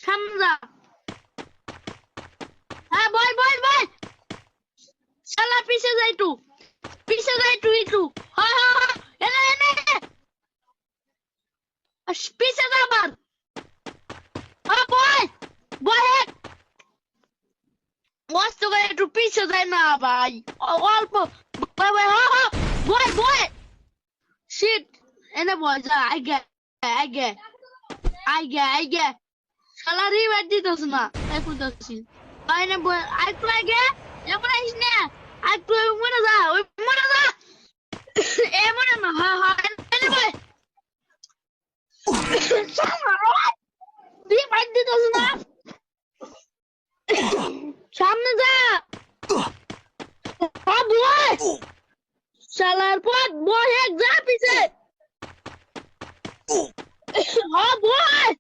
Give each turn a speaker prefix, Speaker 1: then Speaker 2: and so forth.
Speaker 1: সামনে যা। হ্যাঁ বল বল বল। শালা পিছে যাই তু, পিছে যাই তুই একটু। হ্যাঁ হ্যাঁ হ্যাঁ, এনে এনে পিছে যা আবার। হ্যাঁ বল বল। মস্ত করে একটু পিছে যায় না ভাই, অল্প। ভাই ভাই হ্যাঁ হ্যাঁ, বল বল। শিট, এনে বল যা। আগে আগে আগে আগে। শালা রিভাইভ দিতেছ না, তাই ফুটাচ্ছি। ভাই না বল আরেকটু আগে। এবার আইস না, আরেকটু মরে যা, ওই মরে যা। এ মরে না, হ্যাঁ হ্যাঁ এনে বল। রিভাইভ দিতেছ না, সামনে যা। হ্যাঁ বল। শালার পর বল এক যা পিছে। হ্যাঁ বল।